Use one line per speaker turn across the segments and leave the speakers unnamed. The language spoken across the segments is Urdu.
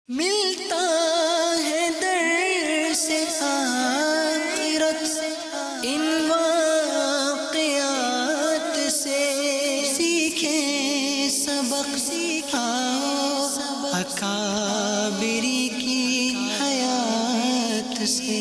ملتا ہے در سے آخرت ان واقعات سے، سیکھیں سبق سکھاؤ اکابری کی حیات سے۔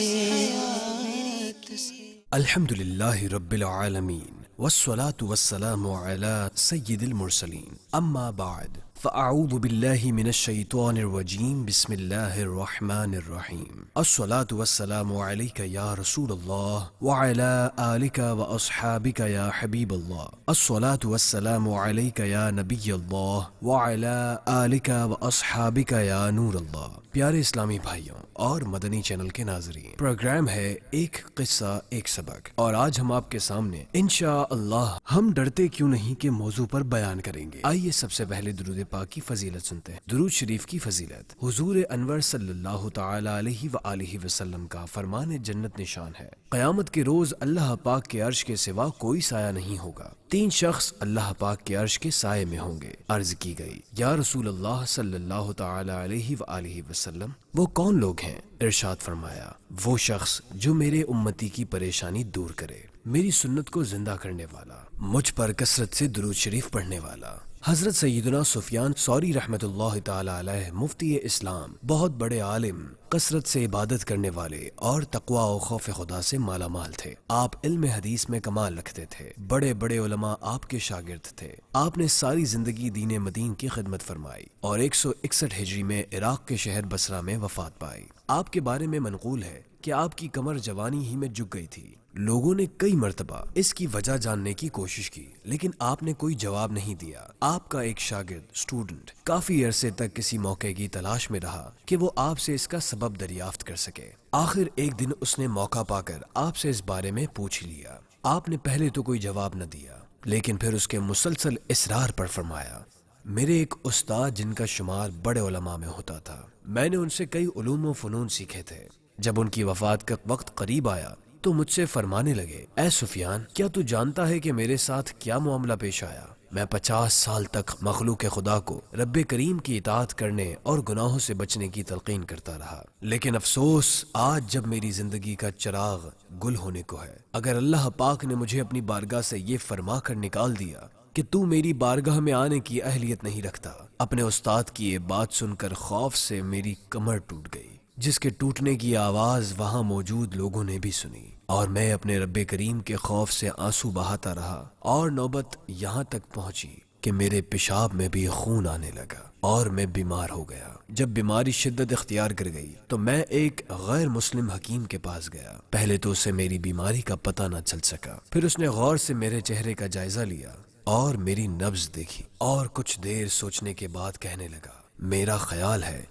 الحمد للہ رب العالمین والصلاة والسلام علی سید المرسلین، اما بعد فاعوذ باللہ من الشیطان الرجیم، بسم اللہ الرحمن الرحیم۔ الصلاة والسلام علیک یا رسول اللہ وعلی آلک واصحابک یا حبیب اللہ۔ الصلاة والسلام علیک یا نبی اللہ وعلی آلک واصحابک یا نور اللہ۔ پیارے اسلامی بھائیوں اور مدنی چینل کے ناظرین، پروگرام ہے ایک قصہ ایک سبق، اور آج ہم آپ کے سامنے انشاءاللہ ہم ڈرتے کیوں نہیں کے موضوع پر بیان کریں گے۔ آئیے سب سے پہلے درود پاک کی فضیلت سنتے ہیں۔ درود شریف کی فضیلت، حضور انور صلی اللہ تعالی علیہ وآلہ وسلم کا فرمان جنت نشان ہے، قیامت کے روز اللہ پاک کے عرش کے سوا کوئی سایہ نہیں ہوگا، 3 شخص اللہ پاک کے عرش کے سائے میں ہوں گے۔ عرض کی گئی، یا رسول اللہ صلی اللہ تعالی علیہ وآلہ وسلم، وہ کون لوگ ہیں؟ ارشاد فرمایا، وہ شخص جو میرے امتی کی پریشانی دور کرے، میری سنت کو زندہ کرنے والا، مجھ پر کثرت سے درود شریف پڑھنے والا۔ حضرت سیدنا سفیان ثوری رحمۃ اللہ تعالی علیہ مفتی اسلام، بہت بڑے عالم، کثرت سے عبادت کرنے والے اور تقوی و خوف خدا سے مالا مال تھے۔ آپ علم حدیث میں کمال رکھتے تھے، بڑے بڑے علماء آپ کے شاگرد تھے۔ آپ نے ساری زندگی دین مدین کی خدمت فرمائی اور 161 ہجری میں عراق کے شہر بصرہ میں وفات پائی۔ آپ کے بارے میں منقول ہے کہ آپ کی کمر جوانی ہی میں جھک گئی تھی۔ لوگوں نے کئی مرتبہ اس کی وجہ جاننے کی کوشش کی، لیکن آپ نے کوئی جواب نہیں دیا۔ آپ کا ایک شاگرد اسٹوڈنٹ کافی عرصے تک کسی موقع کی تلاش میں رہا کہ وہ آپ سے اس کا سبب دریافت کر سکے۔ آخر ایک دن اس نے موقع پا کر آپ سے اس بارے میں پوچھ لیا۔ آپ نے پہلے تو کوئی جواب نہ دیا، لیکن پھر اس کے مسلسل اصرار پر فرمایا، میرے ایک استاد جن کا شمار بڑے علماء میں ہوتا تھا، میں نے ان سے کئی علوم و فنون سیکھے تھے۔ جب ان کی وفات کا وقت قریب آیا تو مجھ سے فرمانے لگے، اے سفیان، کیا تو جانتا ہے کہ میرے ساتھ کیا معاملہ پیش آیا؟ میں 50 سال تک مخلوق خدا کو رب کریم کی اطاعت کرنے اور گناہوں سے بچنے کی تلقین کرتا رہا، لیکن افسوس آج جب میری زندگی کا چراغ گل ہونے کو ہے، اگر اللہ پاک نے مجھے اپنی بارگاہ سے یہ فرما کر نکال دیا کہ تو میری بارگاہ میں آنے کی اہلیت نہیں رکھتا۔ اپنے استاد کی یہ بات سن کر خوف سے میری کمر ٹوٹ گئی، جس کے ٹوٹنے کی آواز وہاں موجود لوگوں نے بھی سنی، اور میں اپنے رب کریم کے خوف سے آنسو بہاتا رہا، اور نوبت یہاں تک پہنچی کہ میرے پیشاب میں بھی خون آنے لگا اور میں بیمار ہو گیا۔ جب بیماری شدت اختیار کر گئی تو میں ایک غیر مسلم حکیم کے پاس گیا۔ پہلے تو اسے میری بیماری کا پتہ نہ چل سکا، پھر اس نے غور سے میرے چہرے کا جائزہ لیا اور میری نبض دیکھی، اور کچھ دیر سوچنے کے بعد کہنے لگا، میرا خیال ہے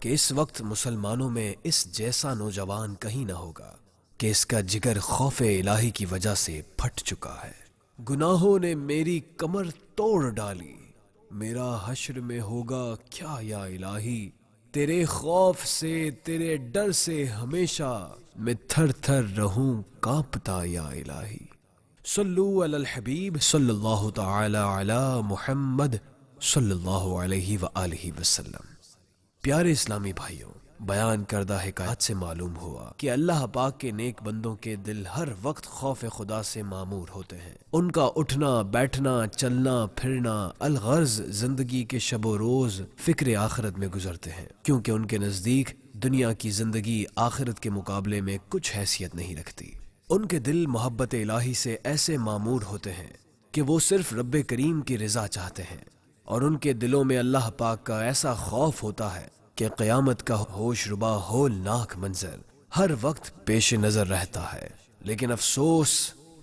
کہ اس وقت مسلمانوں میں اس جیسا نوجوان کہیں نہ ہوگا کہ اس کا جگر خوف الہی کی وجہ سے پھٹ چکا ہے۔ گناہوں نے میری کمر توڑ ڈالی، میرا حشر میں ہوگا کیا یا الہی؟ تیرے خوف سے، تیرے ڈر سے ہمیشہ میں تھر تھر رہوں کانپتا یا الہی۔ صلو علی الحبیب صلی اللہ تعالی علی محمد صلی اللہ علیہ وآلہ وسلم۔ پیارے اسلامی بھائیوں، بیان کردہ حکایت سے معلوم ہوا کہ اللہ پاک کے نیک بندوں کے دل ہر وقت خوف خدا سے معمور ہوتے ہیں۔ ان کا اٹھنا بیٹھنا، چلنا پھرنا، الغرض زندگی کے شب و روز فکر آخرت میں گزرتے ہیں، کیونکہ ان کے نزدیک دنیا کی زندگی آخرت کے مقابلے میں کچھ حیثیت نہیں رکھتی۔ ان کے دل محبت الہی سے ایسے معمور ہوتے ہیں کہ وہ صرف رب کریم کی رضا چاہتے ہیں، اور ان کے دلوں میں اللہ پاک کا ایسا خوف ہوتا ہے کہ قیامت کا ہوش ربا ہولناک منظر ہر وقت پیش نظر رہتا ہے۔ لیکن افسوس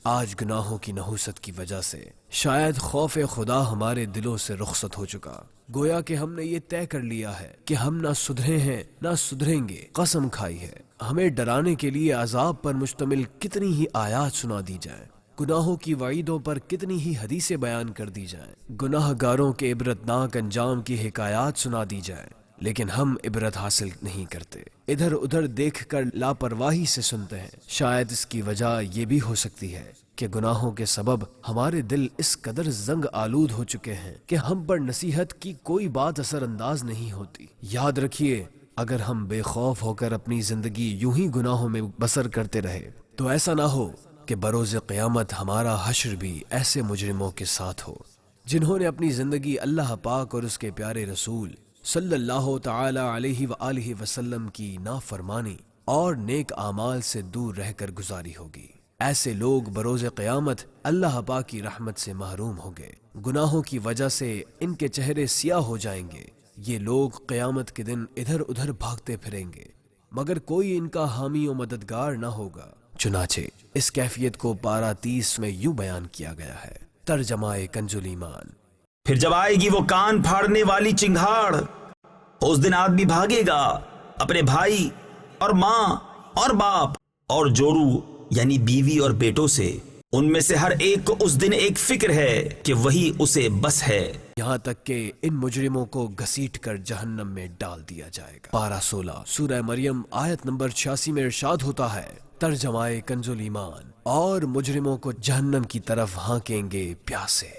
آج گناہوں کی نحوست کی وجہ سے شاید خوف خدا ہمارے دلوں سے رخصت ہو چکا، گویا کہ ہم نے یہ طے کر لیا ہے کہ ہم نہ سدھرے ہیں نہ سدھریں گے۔ قسم کھائی ہے، ہمیں ڈرانے کے لیے عذاب پر مشتمل کتنی ہی آیات سنا دی جائیں، گناہوں کی وعیدوں پر کتنی ہی حدیثیں بیان کر دی جائیں، گناہ گاروں کے عبرتناک انجام کی حکایات سنا دی جائیں، لیکن ہم عبرت حاصل نہیں کرتے، ادھر ادھر دیکھ کر لاپرواہی سے سنتے ہیں۔ شاید اس کی وجہ یہ بھی ہو سکتی ہے کہ گناہوں کے سبب ہمارے دل اس قدر زنگ آلود ہو چکے ہیں کہ ہم پر نصیحت کی کوئی بات اثر انداز نہیں ہوتی۔ یاد رکھیے اگر ہم بے خوف ہو کر اپنی زندگی یوں ہی گناہوں میں بسر کرتے رہے تو ایسا نہ ہو کہ بروز قیامت ہمارا حشر بھی ایسے مجرموں کے ساتھ ہو جنہوں نے اپنی زندگی اللہ پاک اور اس کے پیارے رسول صلی اللہ تعالی علیہ وآلہ وسلم کی نافرمانی اور نیک اعمال سے دور رہ کر گزاری ہوگی۔ ایسے لوگ بروز قیامت اللہ پاک کی رحمت سے محروم ہوں گے، گناہوں کی وجہ سے ان کے چہرے سیاہ ہو جائیں گے۔ یہ لوگ قیامت کے دن ادھر ادھر بھاگتے پھریں گے مگر کوئی ان کا حامی و مددگار نہ ہوگا۔ چنانچہ اس کیفیت کو پارہ 30 میں یوں بیان کیا گیا ہے، ترجمہ کنز الایمان۔
پھر جب آئے گی وہ کان پھاڑنے والی چنگھاڑ، اس دن آدمی بھاگے گا اپنے بھائی اور ماں اور باپ اور جوڑو یعنی بیوی اور بیٹوں سے، ان میں سے ہر ایک کو اس دن ایک فکر ہے کہ وہی اسے بس ہے،
یہاں تک کہ ان مجرموں کو گھسیٹ کر جہنم میں ڈال دیا جائے گا۔ پارہ 16 سورہ مریم آیت نمبر 86 میں ارشاد ہوتا ہے، ترجمہ کنز الایمان، اور مجرموں کو جہنم کی طرف ہانکیں گے پیاسے۔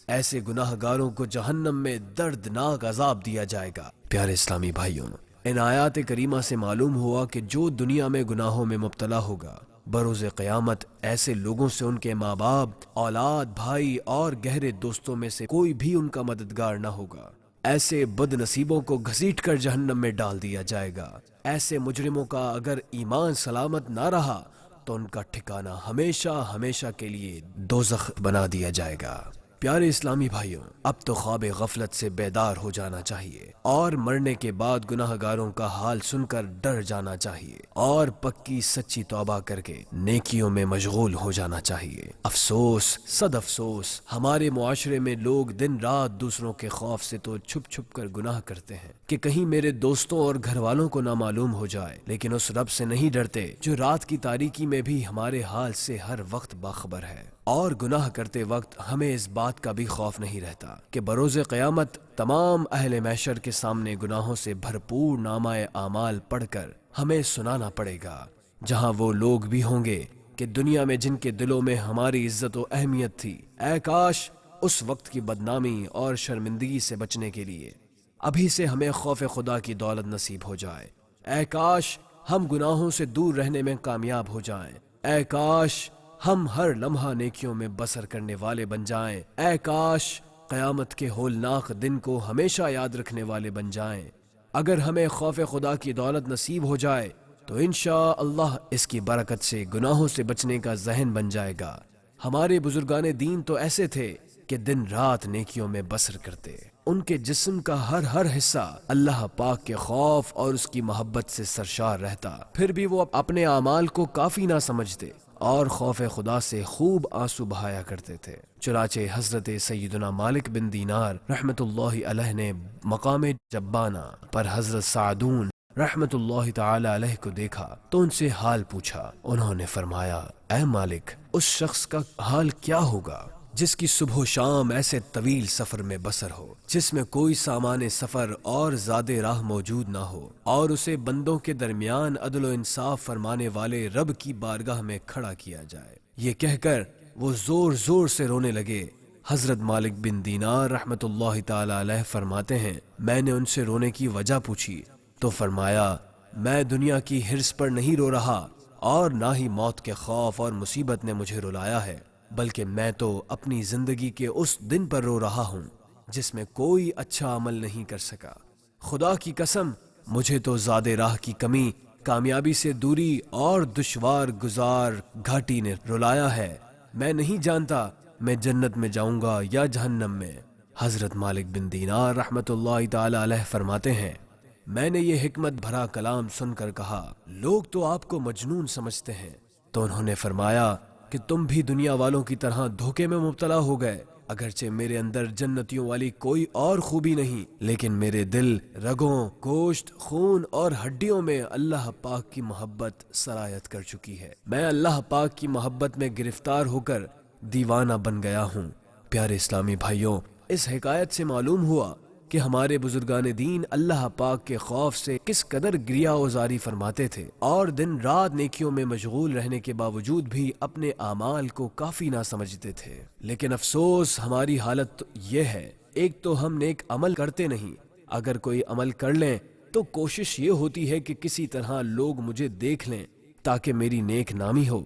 ایسے گناہ گاروں کو جہنم میں دردناک عذاب دیا جائے گا۔ پیارے اسلامی بھائیوں، ان آیات کریمہ سے معلوم ہوا کہ جو دنیا میں گناہوں میں مبتلا ہوگا، بروز قیامت ایسے لوگوں سے ان کے ماں باپ، اولاد، بھائی اور گہرے دوستوں میں سے کوئی بھی ان کا مددگار نہ ہوگا۔ ایسے بد نصیبوں کو گھسیٹ کر جہنم میں ڈال دیا جائے گا۔ ایسے مجرموں کا اگر ایمان سلامت نہ رہا تو ان کا ٹھکانہ ہمیشہ ہمیشہ کے لیے دوزخ بنا دیا جائے گا۔ پیارے اسلامی بھائیوں، اب تو خواب غفلت سے بیدار ہو جانا چاہیے اور مرنے کے بعد گناہ گاروں کا حال سن کر ڈر جانا چاہیے اور پکی سچی توبہ کر کے نیکیوں میں مشغول ہو جانا چاہیے۔ افسوس، صد افسوس، ہمارے معاشرے میں لوگ دن رات دوسروں کے خوف سے تو چھپ چھپ کر گناہ کرتے ہیں کہ کہیں میرے دوستوں اور گھر والوں کو نہ معلوم ہو جائے، لیکن اس رب سے نہیں ڈرتے جو رات کی تاریکی میں بھی ہمارے حال سے ہر وقت باخبر ہے۔ اور گناہ کرتے وقت ہمیں اس بات کا بھی خوف نہیں رہتا کہ بروز قیامت تمام اہل محشر کے سامنے گناہوں سے بھرپور نامہ اعمال پڑھ کر ہمیں سنانا پڑے گا، جہاں وہ لوگ بھی ہوں گے کہ دنیا میں جن کے دلوں میں ہماری عزت و اہمیت تھی، اے کاش اس وقت کی بدنامی اور شرمندگی سے بچنے کے لیے ابھی سے ہمیں خوف خدا کی دولت نصیب ہو جائے۔ اے کاش ہم گناہوں سے دور رہنے میں کامیاب ہو جائیں۔ اے کاش ہم ہر لمحہ نیکیوں میں بسر کرنے والے بن جائیں۔ اے کاش قیامت کے ہولناک دن کو ہمیشہ یاد رکھنے والے بن جائیں۔ اگر ہمیں خوف خدا کی دولت نصیب ہو جائے تو انشاءاللہ اس کی برکت سے گناہوں سے بچنے کا ذہن بن جائے گا۔ ہمارے بزرگان دین تو ایسے تھے کہ دن رات نیکیوں میں بسر کرتے، ان کے جسم کا ہر حصہ اللہ پاک کے خوف اور اس کی محبت سے سرشار رہتا، پھر بھی وہ اپنے اعمال کو کافی نہ سمجھتے اور خوف خدا سے خوب آنسو بہایا کرتے تھے۔ چنانچہ حضرت سیدنا مالک بن دینار رحمت اللہ علیہ نے مقام جبانہ پر حضرت سعدون رحمت اللہ تعالی علیہ کو دیکھا تو ان سے حال پوچھا۔ انہوں نے فرمایا، اے مالک، اس شخص کا حال کیا ہوگا جس کی صبح و شام ایسے طویل سفر میں بسر ہو، جس میں کوئی سامان سفر اور زاد راہ موجود نہ ہو، اور اسے بندوں کے درمیان عدل و انصاف فرمانے والے رب کی بارگاہ میں کھڑا کیا جائے۔ یہ کہہ کر وہ زور زور سے رونے لگے۔ حضرت مالک بن دینار رحمت اللہ تعالی علیہ فرماتے ہیں، میں نے ان سے رونے کی وجہ پوچھی تو فرمایا، میں دنیا کی حرص پر نہیں رو رہا اور نہ ہی موت کے خوف اور مصیبت نے مجھے رلایا ہے، بلکہ میں تو اپنی زندگی کے اس دن پر رو رہا ہوں جس میں کوئی اچھا عمل نہیں کر سکا۔ خدا کی قسم، مجھے تو زاد راہ کی کمی، کامیابی سے دوری اور دشوار گزار گھاٹی نے رلایا ہے۔ میں نہیں جانتا میں جنت میں جاؤں گا یا جہنم میں۔ حضرت مالک بن دینار رحمت اللہ تعالی علیہ فرماتے ہیں، میں نے یہ حکمت بھرا کلام سن کر کہا، لوگ تو آپ کو مجنون سمجھتے ہیں۔ تو انہوں نے فرمایا کہ تم بھی دنیا والوں کی طرح دھوکے میں مبتلا ہو گئے۔ اگرچہ میرے اندر جنتیوں والی کوئی اور خوبی نہیں، لیکن میرے دل، رگوں، گوشت، خون اور ہڈیوں میں اللہ پاک کی محبت سرایت کر چکی ہے۔ میں اللہ پاک کی محبت میں گرفتار ہو کر دیوانہ بن گیا ہوں۔ پیارے اسلامی بھائیوں، اس حکایت سے معلوم ہوا کہ ہمارے بزرگان دین اللہ پاک کے خوف سے کس قدر گریہ وزاری فرماتے تھے اور دن رات نیکیوں میں مشغول رہنے کے باوجود بھی اپنے اعمال کو کافی نہ سمجھتے تھے۔ لیکن افسوس، ہماری حالت یہ ہے، ایک تو ہم نیک عمل کرتے نہیں، اگر کوئی عمل کر لیں تو کوشش یہ ہوتی ہے کہ کسی طرح لوگ مجھے دیکھ لیں تاکہ میری نیک نامی ہو۔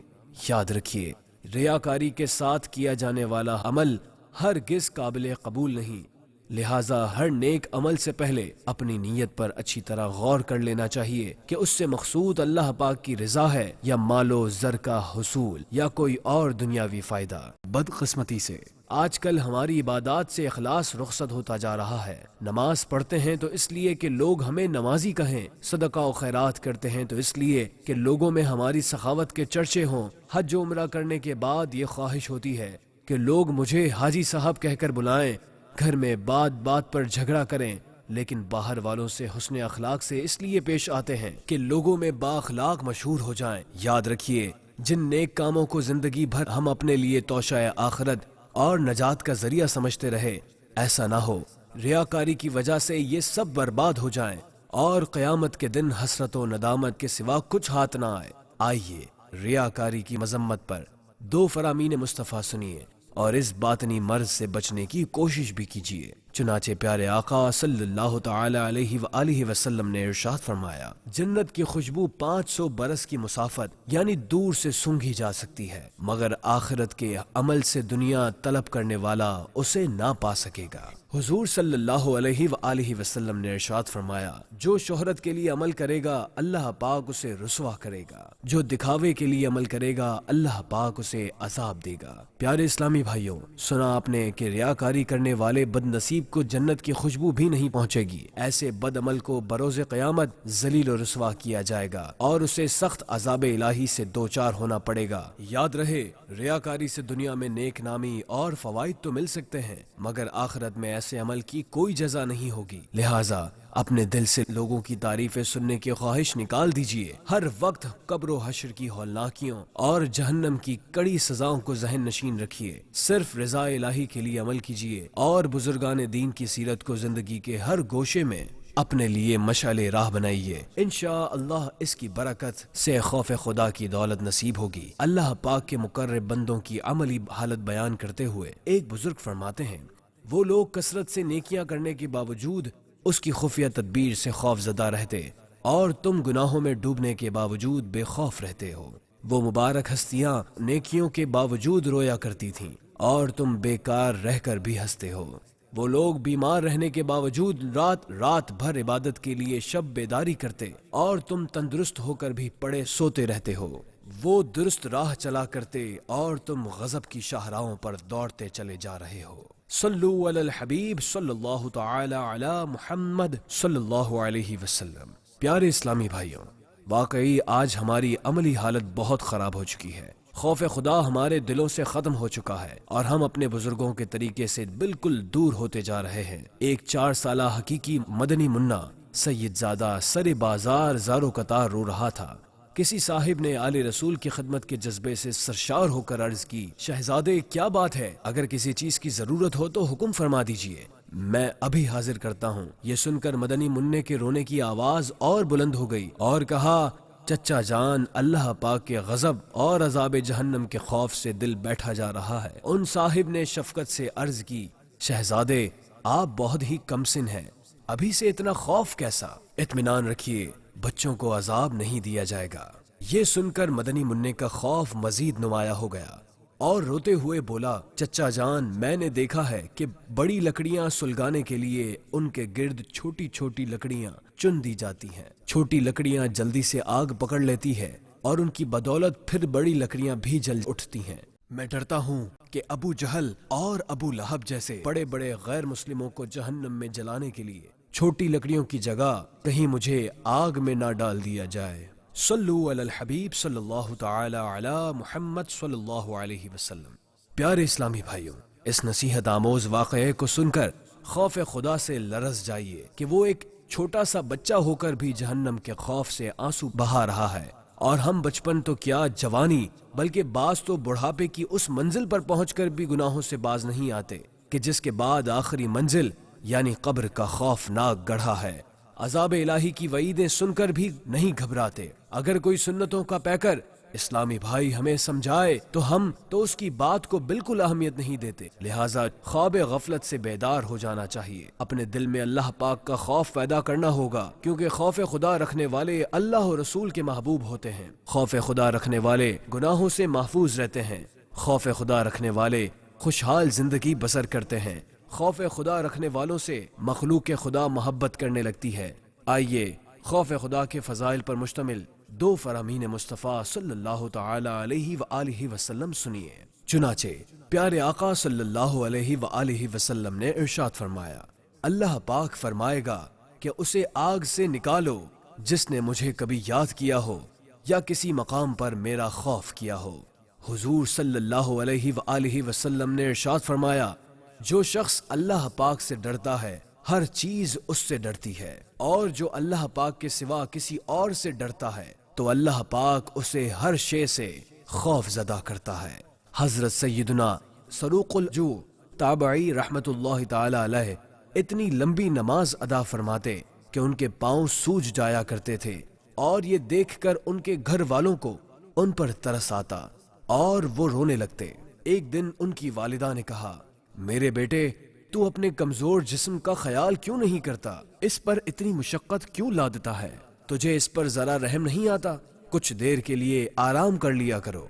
یاد رکھیے، ریاکاری کے ساتھ کیا جانے والا عمل ہرگز قابل قبول نہیں، لہٰذا ہر نیک عمل سے پہلے اپنی نیت پر اچھی طرح غور کر لینا چاہیے کہ اس سے مقصود اللہ پاک کی رضا ہے یا مال و زر کا حصول یا کوئی اور دنیاوی فائدہ۔ بدقسمتی سے آج کل ہماری عبادات سے اخلاص رخصت ہوتا جا رہا ہے۔ نماز پڑھتے ہیں تو اس لیے کہ لوگ ہمیں نمازی کہیں، صدقہ و خیرات کرتے ہیں تو اس لیے کہ لوگوں میں ہماری سخاوت کے چرچے ہوں، حج و عمرہ کرنے کے بعد یہ خواہش ہوتی ہے کہ لوگ مجھے حاجی صاحب کہہ کر بلائیں، گھر میں بات بات پر جھگڑا کریں، لیکن باہر والوں سے حسن اخلاق سے اس لیے پیش آتے ہیں کہ لوگوں میں با اخلاق مشہور ہو جائیں۔ یاد رکھیے، جن نیک کاموں کو زندگی بھر ہم اپنے لیے توشہ آخرت اور نجات کا ذریعہ سمجھتے رہے، ایسا نہ ہو ریاکاری کی وجہ سے یہ سب برباد ہو جائیں اور قیامت کے دن حسرت و ندامت کے سوا کچھ ہاتھ نہ آئے۔ آئیے ریاکاری کی مذمت پر دو فرامین مصطفیٰ سنیے اور اس باطنی مرض سے بچنے کی کوشش بھی کیجیے۔ چنانچہ پیارے آقا صلی اللہ تعالی علیہ وآلہ وسلم نے ارشاد فرمایا، جنت کی خوشبو 500 برس کی مسافت یعنی دور سے سونگھی جا سکتی ہے، مگر آخرت کے عمل سے دنیا طلب کرنے والا اسے نہ پا سکے گا۔ حضور صلی اللہ علیہ وآلہ وسلم نے ارشاد فرمایا، جو شہرت کے لیے عمل کرے گا اللہ پاک اسے رسوا کرے گا، جو دکھاوے کے لیے عمل کرے گا اللہ پاک اسے عذاب دے گا۔ پیارے اسلامی بھائیوں، سنا آپ نے کہ ریاکاری کرنے والے بد نصیب کو جنت کی خوشبو بھی نہیں پہنچے گی۔ ایسے بد عمل کو بروز قیامت ذلیل و رسوا کیا جائے گا اور اسے سخت عذاب الہی سے دوچار ہونا پڑے گا۔ یاد رہے، ریاکاری سے دنیا میں نیک نامی اور فوائد تو مل سکتے ہیں، مگر آخرت میں ایسے عمل کی کوئی جزا نہیں ہوگی۔ لہٰذا اپنے دل سے لوگوں کی تعریفیں سننے کی خواہش نکال دیجیے۔ ہر وقت قبر و حشر کی ہولناکیوں اور جہنم کی کڑی سزاؤں کو ذہن نشین رکھیے، صرف رضا الہی کے لیے عمل کیجیے اور بزرگان دین کی سیرت کو زندگی کے ہر گوشے میں اپنے لیے مشعل راہ بنائیے۔ انشاءاللہ اس کی برکت سے خوف خدا کی دولت نصیب ہوگی۔ اللہ پاک کے مقرب بندوں کی عملی حالت بیان کرتے ہوئے ایک بزرگ فرماتے ہیں، وہ لوگ کثرت سے نیکیاں کرنے کے باوجود اس کی خفیہ تدبیر سے خوف زدہ رہتے اور تم گناہوں میں ڈوبنے کے باوجود بے خوف رہتے ہو۔ وہ مبارک ہستیاں نیکیوں کے باوجود رویا کرتی تھیں اور تم بیکار رہ کر بھی ہنستے ہو۔ وہ لوگ بیمار رہنے کے باوجود رات بھر عبادت کے لیے شب بیداری کرتے اور تم تندرست ہو کر بھی پڑے سوتے رہتے ہو۔ وہ درست راہ چلا کرتے اور تم غضب کی شاہراہوں پر دوڑتے چلے جا رہے ہو۔ صلو علی الحبیب صلی اللہ تعالی علی محمد صلی اللہ علیہ وسلم۔ پیارے اسلامی بھائیوں، واقعی آج ہماری عملی حالت بہت خراب ہو چکی ہے۔ خوف خدا ہمارے دلوں سے ختم ہو چکا ہے اور ہم اپنے بزرگوں کے طریقے سے بالکل دور ہوتے جا رہے ہیں۔ ایک 4 سالہ حقیقی مدنی منا سید زادہ سر بازار زارو قطار رو رہا تھا۔ کسی صاحب نے آل رسول کی خدمت کے جذبے سے سرشار ہو کر عرض کی، شہزادے کیا بات ہے، اگر کسی چیز کی ضرورت ہو تو حکم فرما دیجئے، میں ابھی حاضر کرتا ہوں۔ یہ سن کر مدنی منع کے رونے کی آواز اور بلند ہو گئی اور کہا، چچا جان، اللہ پاک کے غضب اور عذاب جہنم کے خوف سے دل بیٹھا جا رہا ہے۔ ان صاحب نے شفقت سے عرض کی، شہزادے آپ بہت ہی کم سن ہیں، ابھی سے اتنا خوف کیسا؟ اطمینان رکھیے، بچوں کو عذاب نہیں دیا جائے گا۔ یہ سن کر مدنی منع کا خوف مزید نمایاں ہو گیا اور روتے ہوئے بولا، چچا جان، میں نے دیکھا ہے کہ بڑی لکڑیاں سلگانے کے لیے ان کے گرد چھوٹی چھوٹی لکڑیاں چن دی جاتی ہیں۔ چھوٹی لکڑیاں جلدی سے آگ پکڑ لیتی ہے اور ان کی بدولت پھر بڑی لکڑیاں بھی جل اٹھتی ہیں۔ میں ڈرتا ہوں کہ ابو جہل اور ابو لہب جیسے بڑے بڑے غیر مسلموں کو جہنم میں جلانے کے لیے چھوٹی لکڑیوں کی جگہ کہیں مجھے آگ میں نہ ڈال دیا جائے۔ صلو علی الحبیب صلی اللہ تعالی علی محمد صلی اللہ علیہ وسلم۔ پیارے اسلامی بھائیوں، اس نصیحت آموز واقعے کو سن کر خوف خدا سے لرز جائیے کہ وہ ایک چھوٹا سا بچہ ہو کر بھی جہنم کے خوف سے آنسو بہا رہا ہے، اور ہم بچپن تو کیا جوانی بلکہ بعض تو بڑھاپے کی اس منزل پر پہنچ کر بھی گناہوں سے باز نہیں آتے کہ جس کے بعد آخری منزل یعنی قبر کا خوفناک گڑھا ہے۔ عذاب الہی کی وعیدیں سن کر بھی نہیں گھبراتے۔ اگر کوئی سنتوں کا پیکر اسلامی بھائی ہمیں سمجھائے تو ہم تو اس کی بات کو بالکل اہمیت نہیں دیتے، لہٰذا خواب غفلت سے بیدار ہو جانا چاہیے، اپنے دل میں اللہ پاک کا خوف پیدا کرنا ہوگا، کیونکہ خوف خدا رکھنے والے اللہ و رسول کے محبوب ہوتے ہیں، خوف خدا رکھنے والے گناہوں سے محفوظ رہتے ہیں، خوف خدا رکھنے والے خوشحال زندگی بسر کرتے ہیں، خوف خدا رکھنے والوں سے مخلوق خدا محبت کرنے لگتی ہے۔ آئیے خوف خدا کے فضائل پر مشتمل دو فرامین مصطفیٰ صلی اللہ تعالی علیہ وآلہ وسلم سنیے۔ چنانچہ پیارے آقا صلی اللہ علیہ وآلہ وسلم نے ارشاد فرمایا، اللہ پاک فرمائے گا کہ اسے آگ سے نکالو جس نے مجھے کبھی یاد کیا ہو یا کسی مقام پر میرا خوف کیا ہو۔ حضور صلی اللہ علیہ وآلہ وسلم نے ارشاد فرمایا، جو شخص اللہ پاک سے ڈرتا ہے ہر چیز اس سے ڈرتی ہے، اور جو اللہ پاک کے سوا کسی اور سے ڈرتا ہے تو اللہ پاک اسے ہر شے سے خوف زدہ کرتا ہے۔ حضرت سیدنا سروق الجو تابعی رحمت اللہ تعالی علیہ اتنی لمبی نماز ادا فرماتے کہ ان کے پاؤں سوج جایا کرتے تھے، اور یہ دیکھ کر ان کے گھر والوں کو ان پر ترس آتا اور وہ رونے لگتے۔ ایک دن ان کی والدہ نے کہا، میرے بیٹے تو اپنے کمزور جسم کا خیال کیوں نہیں کرتا؟ اس پر اتنی مشقت کیوں لادتا ہے؟ تجھے اس پر ذرا رحم نہیں آتا؟ کچھ دیر کے لیے آرام کر لیا کرو۔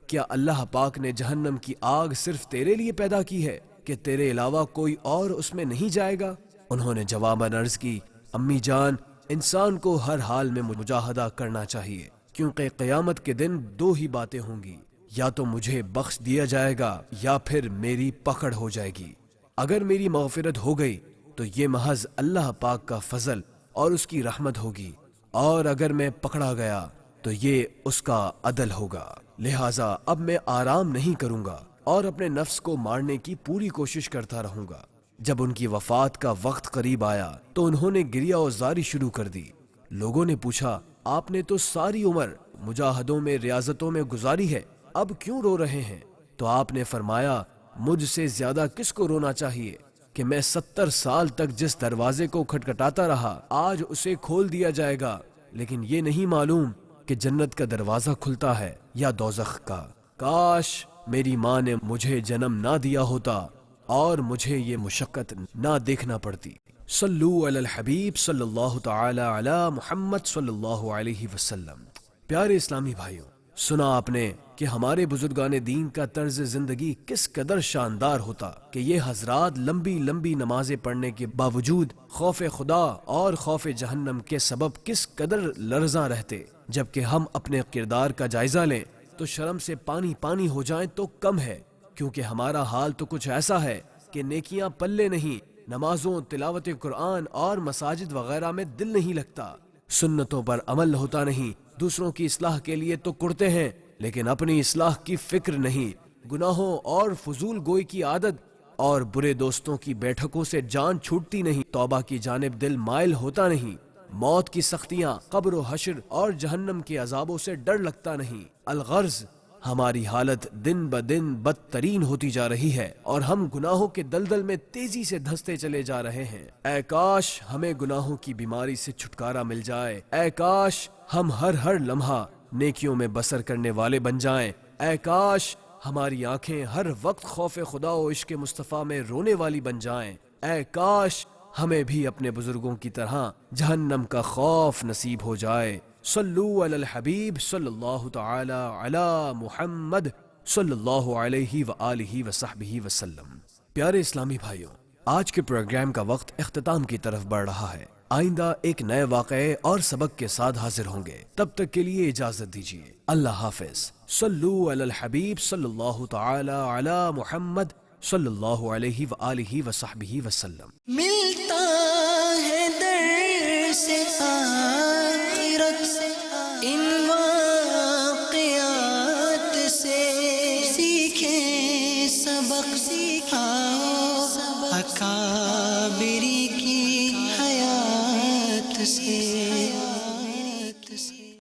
کیا اللہ پاک نے جہنم کی آگ صرف تیرے لیے پیدا کی ہے کہ تیرے علاوہ کوئی اور اس میں نہیں جائے گا؟ انہوں نے جواباً عرض کی، امی جان، انسان کو ہر حال میں مجاہدہ کرنا چاہیے، کیونکہ قیامت کے دن دو ہی باتیں ہوں گی، یا تو مجھے بخش دیا جائے گا یا پھر میری پکڑ ہو جائے گی۔ اگر میری مغفرت ہو گئی تو یہ محض اللہ پاک کا فضل اور اس کی رحمت ہوگی، اور اگر میں پکڑا گیا تو یہ اس کا عدل ہوگا۔ لہٰذا اب میں آرام نہیں کروں گا اور اپنے نفس کو مارنے کی پوری کوشش کرتا رہوں گا۔ جب ان کی وفات کا وقت قریب آیا تو انہوں نے گریہ و زاری شروع کر دی۔ لوگوں نے پوچھا، آپ نے تو ساری عمر مجاہدوں میں ریاضتوں میں گزاری ہے، اب کیوں رو رہے ہیں؟ تو آپ نے فرمایا، مجھ سے زیادہ کس کو رونا چاہیے کہ میں 70 سال تک جس دروازے کو کھٹکھٹاتا رہا آج اسے کھول دیا جائے گا، لیکن یہ نہیں معلوم کہ جنت کا دروازہ کھلتا ہے یا دوزخ کا۔ کاش میری ماں نے مجھے جنم نہ دیا ہوتا اور مجھے یہ مشقت نہ دیکھنا پڑتی۔ صلو علی الحبیب صلی اللہ تعالی علی محمد صلی اللہ علیہ وسلم۔ پیارے اسلامی بھائیوں، سنا آپ نے کہ ہمارے بزرگان دین کا طرز زندگی کس قدر شاندار ہوتا کہ یہ حضرات لمبی لمبی نمازیں پڑھنے کے باوجود خوف خدا اور خوف جہنم کے سبب کس قدر لرزاں رہتے، جبکہ ہم اپنے کردار کا جائزہ لیں تو شرم سے پانی پانی ہو جائیں تو کم ہے، کیونکہ ہمارا حال تو کچھ ایسا ہے کہ نیکیاں پلے نہیں، نمازوں، تلاوت قرآن اور مساجد وغیرہ میں دل نہیں لگتا، سنتوں پر عمل ہوتا نہیں، دوسروں کی اصلاح کے لیے تو کرتے ہیں لیکن اپنی اصلاح کی فکر نہیں، گناہوں اور فضول گوئی کی عادت اور برے دوستوں کی بیٹھکوں سے جان چھوٹتی نہیں، توبہ کی جانب دل مائل ہوتا نہیں، موت کی سختیاں، قبر و حشر اور جہنم کے عذابوں سے ڈر لگتا نہیں۔ الغرض ہماری حالت دن بدن بدترین ہوتی جا رہی ہے اور ہم گناہوں کے دلدل میں تیزی سے دھستے چلے جا رہے ہیں۔ اے کاش ہمیں گناہوں کی بیماری سے چھٹکارا مل جائے، اے کاش ہم ہر لمحہ نیکیوں میں بسر کرنے والے بن جائیں، اے کاش ہماری آنکھیں ہر وقت خوف خدا و عشق مصطفیٰ میں رونے والی بن جائیں، اے کاش ہمیں بھی اپنے بزرگوں کی طرح جہنم کا خوف نصیب ہو جائے۔ صلو علی الحبیب صلی اللہ تعالی علی محمد صلی اللہ علیہ وآلہ وصحبہ وسلم۔ پیارے اسلامی بھائیوں، آج کے پروگرام کا وقت اختتام کی طرف بڑھ رہا ہے۔ آئندہ ایک نئے واقعے اور سبق کے ساتھ حاضر ہوں گے، تب تک کے لیے اجازت دیجیے، اللہ حافظ۔ صلو علی الحبیب صلی اللہ تعالی علی محمد صلی اللہ علیہ وآلہ وصحبہ وسلم۔
ملتا ہے در سے آخرت ان واقعات سے، سیکھیں سبق سکھاؤ اکابری کی حیات سے۔